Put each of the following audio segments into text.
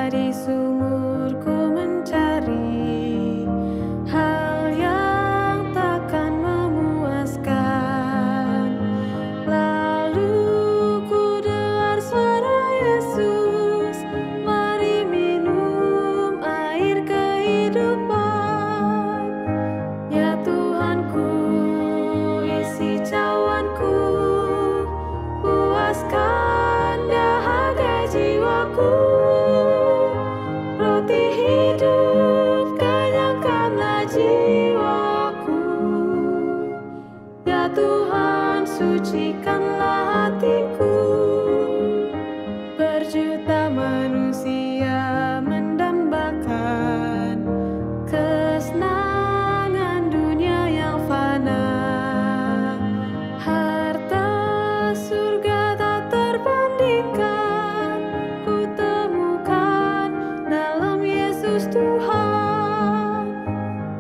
di sumurku mencari hal yang takkan memuaskan. Lalu ku dengar suara Yesus, mari minum air kehidupan. Ya Tuhanku, isi cawanku, puaskan dahaga jiwaku. Roti hidup, kenyangkanlah jiwaku. Ya Tuhan, sucikanlah hatiku. Berjuta manusia mendambakan kesenangan dunia yang fana. Harta surga tak terbandingkan, ku temukan dalam Yesus Tuhan.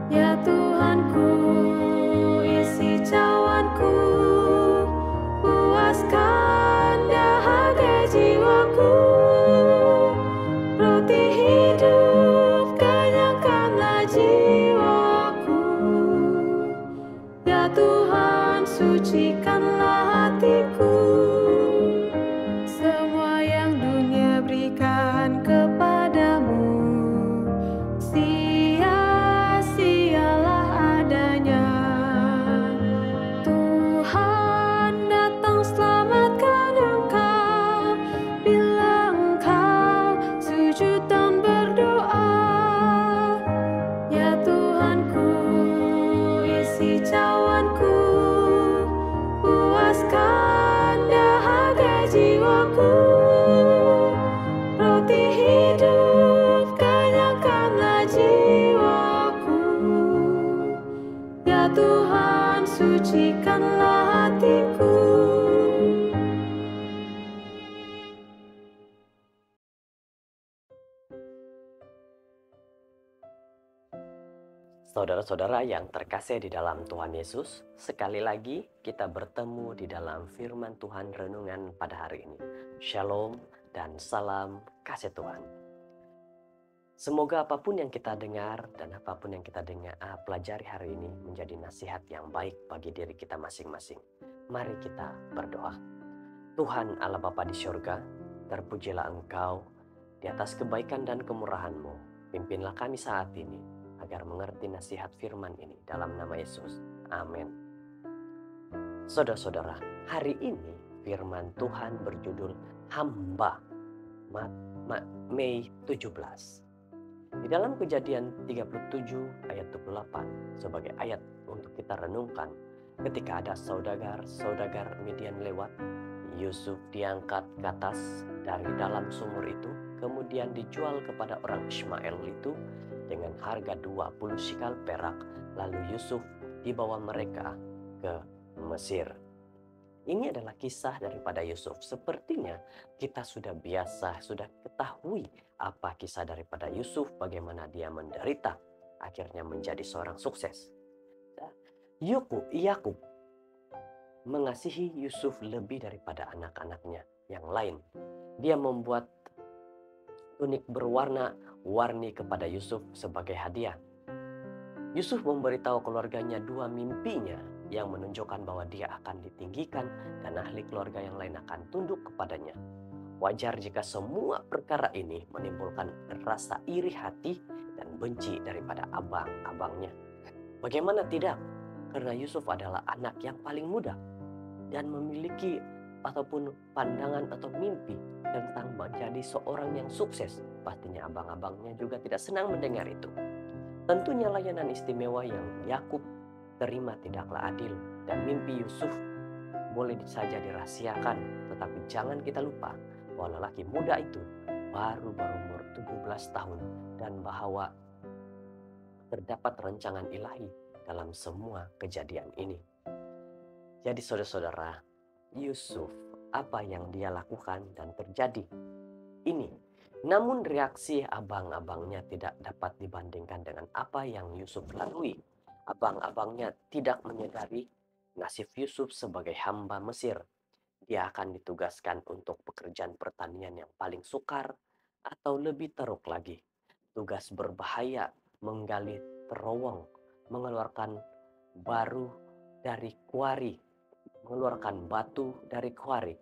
Ya Tuhanku, isi cawanku, puaskan dahaga jiwaku. Roti hidup, kenyangkanlah jiwaku. Ya Tuhan, sucikanlah hatiku. Semua yang dunia berikan kepadamu sia-sialah adanya. Tuhan datang selamatkan engkau bila engkau sujud dan berdoa. Ya Tuhanku, isi cawanku, puaskan dahaga jiwaku. Roti hidup, kenyangkanlah jiwaku. Ya Tuhan, sucikanlah hatiku. Saudara-saudara yang terkasih di dalam Tuhan Yesus, sekali lagi kita bertemu di dalam firman Tuhan renungan pada hari ini. Shalom dan salam kasih Tuhan. Semoga apapun yang kita dengar dan apapun yang kita pelajari hari ini menjadi nasihat yang baik bagi diri kita masing-masing. Mari kita berdoa. Tuhan Allah Bapa di surga, terpujilah Engkau di atas kebaikan dan kemurahan-Mu. Pimpinlah kami saat ini agar mengerti nasihat firman ini dalam nama Yesus. Amin. Saudara-saudara, hari ini firman Tuhan berjudul Hamba, Mei 17. Di dalam Kejadian 37 ayat 28 sebagai ayat untuk kita renungkan, ketika ada saudagar Midian lewat, Yusuf diangkat ke atas dari dalam sumur itu, kemudian dijual kepada orang Ismail itu dengan harga 20 sikal perak, lalu Yusuf dibawa mereka ke Mesir. Ini adalah kisah daripada Yusuf. Sepertinya kita sudah ketahui apa kisah daripada Yusuf, bagaimana dia menderita, akhirnya menjadi seorang sukses. Yakub mengasihi Yusuf lebih daripada anak-anaknya yang lain. Dia membuat tunik berwarna-warni kepada Yusuf sebagai hadiah. Yusuf memberitahu keluarganya dua mimpinya yang menunjukkan bahwa dia akan ditinggikan dan ahli keluarga yang lain akan tunduk kepadanya. Wajar jika semua perkara ini menimbulkan rasa iri hati dan benci daripada abang-abangnya. Bagaimana tidak? Karena Yusuf adalah anak yang paling muda dan memiliki ataupun pandangan atau mimpi tentang menjadi seorang yang sukses. Pastinya abang-abangnya juga tidak senang mendengar itu. Tentunya layanan istimewa yang Yakub terima tidaklah adil, dan mimpi Yusuf boleh saja dirahasiakan, tetapi jangan kita lupa bahwa lelaki muda itu baru berumur 17 tahun dan bahwa terdapat rancangan ilahi dalam semua kejadian ini. Jadi saudara-saudara, Yusuf, apa yang dia lakukan dan terjadi ini. Namun reaksi abang-abangnya tidak dapat dibandingkan dengan apa yang Yusuf lalui. Abang-abangnya tidak menyadari nasib Yusuf sebagai hamba Mesir. Dia akan ditugaskan untuk pekerjaan pertanian yang paling sukar, Atau lebih teruk lagi, tugas berbahaya menggali terowong, mengeluarkan baru dari kuari, mengeluarkan batu dari kuari,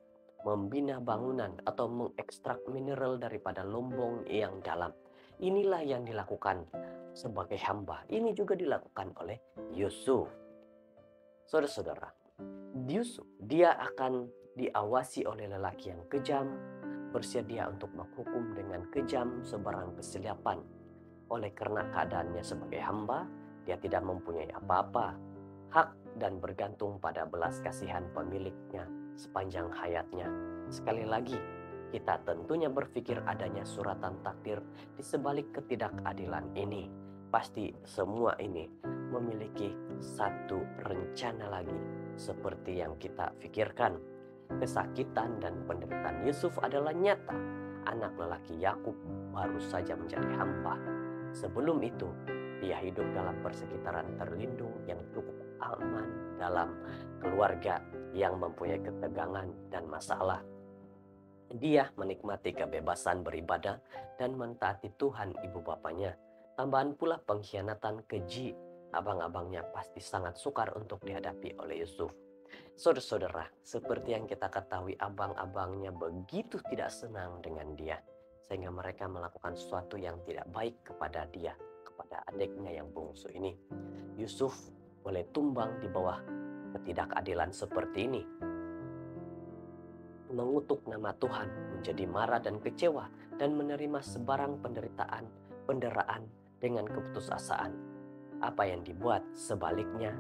membina bangunan atau mengekstrak mineral daripada lumbung yang dalam. Inilah yang dilakukan sebagai hamba. Ini juga dilakukan oleh Yusuf. Saudara-saudara, Yusuf, dia akan diawasi oleh lelaki yang kejam, bersedia untuk menghukum dengan kejam sebarang kesilapan. Oleh karena keadaannya sebagai hamba, dia tidak mempunyai apa-apa, hak dan bergantung pada belas kasihan pemiliknya sepanjang hayatnya. Sekali lagi, kita tentunya berpikir adanya suratan takdir di sebalik ketidakadilan ini. Pasti semua ini memiliki satu rencana lagi seperti yang kita pikirkan. Kesakitan dan penderitaan Yusuf adalah nyata. Anak lelaki Yakub baru saja menjadi hamba. Sebelum itu, dia hidup dalam persekitaran terlindung yang cukup aman dalam keluarga yang mempunyai ketegangan dan masalah. Dia menikmati kebebasan beribadah dan mentaati Tuhan ibu bapanya. Tambahan pula pengkhianatan keji abang-abangnya pasti sangat sukar untuk dihadapi oleh Yusuf. Saudara-saudara, seperti yang kita ketahui, abang-abangnya begitu tidak senang dengan dia, sehingga mereka melakukan sesuatu yang tidak baik kepada dia, kepada adiknya yang bungsu ini. Yusuf boleh tumbang di bawah ketidakadilan seperti ini, mengutuk nama Tuhan, menjadi marah dan kecewa, dan menerima sebarang penderaan dengan keputusasaan. Apa yang dibuat sebaliknya,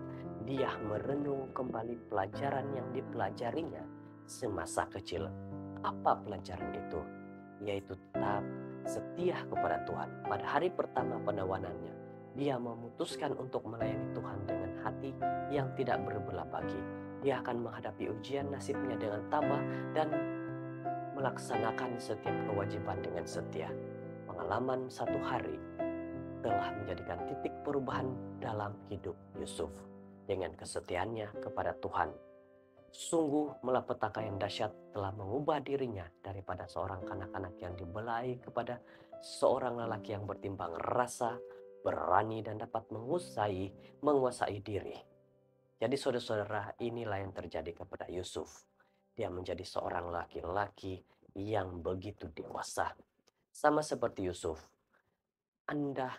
dia merenung kembali pelajaran yang dipelajarinya semasa kecil. Apa pelajaran itu? Yaitu tetap setia kepada Tuhan. Pada hari pertama penawanannya, dia memutuskan untuk melayani Tuhan dengan hati yang tidak berbelah bagi. Dia akan menghadapi ujian nasibnya dengan tabah dan melaksanakan setiap kewajiban dengan setia. Pengalaman satu hari telah menjadikan titik perubahan dalam hidup Yusuf. Dengan kesetiaannya kepada Tuhan, sungguh malapetaka yang dahsyat telah mengubah dirinya daripada seorang kanak-kanak yang dibelai kepada seorang lelaki yang bertimbang rasa, berani dan dapat menguasai diri. Jadi saudara-saudara, inilah yang terjadi kepada Yusuf. Dia menjadi seorang laki-laki yang begitu dewasa. Sama seperti Yusuf, Anda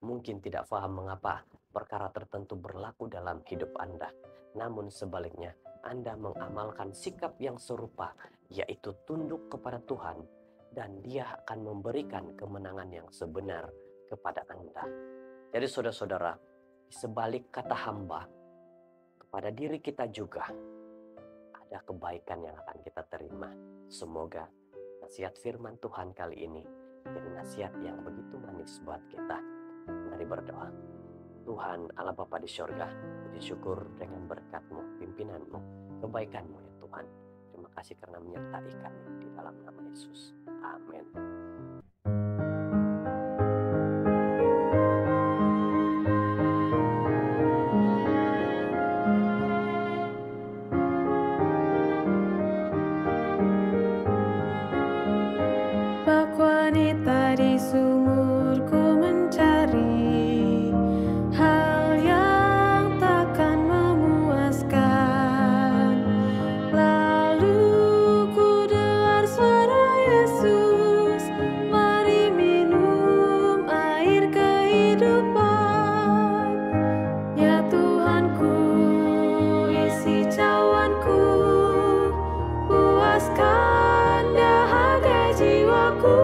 mungkin tidak paham mengapa perkara tertentu berlaku dalam hidup Anda. Namun sebaliknya, Anda mengamalkan sikap yang serupa, yaitu tunduk kepada Tuhan, dan Dia akan memberikan kemenangan yang sebenar kepada Anda. Jadi saudara-saudara, di sebalik kata hamba, kepada diri kita juga ada kebaikan yang akan kita terima. Semoga nasihat firman Tuhan kali ini jadi nasihat yang begitu manis buat kita. Mari berdoa. Tuhan Allah Bapa di surga, puji syukur dengan berkat-Mu, pimpinan-Mu, kebaikan-Mu ya Tuhan. Terima kasih karena menyertai kami di dalam nama Yesus. Amin. Bak wanita di sumurku mencari hal yang takkan memuaskan. Lalu ku dengar suara Yesus, mari minum air kehidupan. Ya Tuhanku, isi cawanku, puaskan dahaga jiwaku.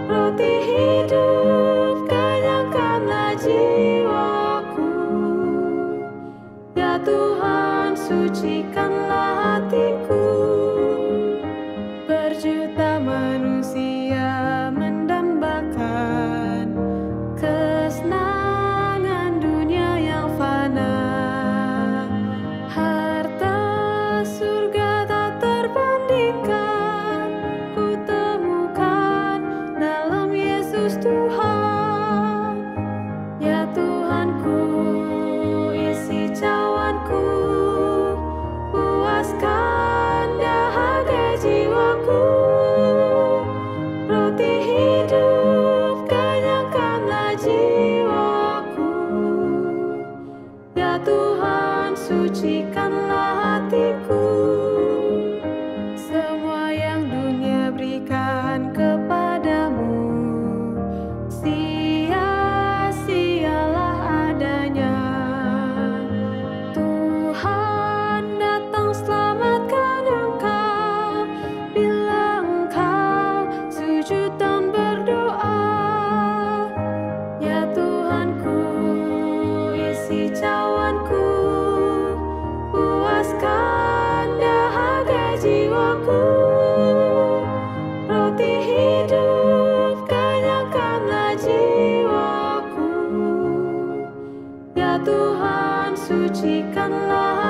Roti hidup, kenyangkanlah jiwaku. Ya Tuhan, sucikanlah hatiku. Berjuta manusia mendambakan kesenangan dunia yang fana. Harta surga tak terbandingkan, ku temukan dalam Yesus Tuhan. Ya Tuhanku, isi cawanku, puaskan sucikanlah hatiku. Semua yang dunia berikan kepadamu, sia-sialah adanya. Tuhan datang selamatkan engkau, bila engkau sujud dan berdoa. Ya Tuhanku, isi cawanku, puaskan dahaga jiwaku. Roti hidup, kenyangkanlah jiwaku. Ya Tuhan, sucikanlah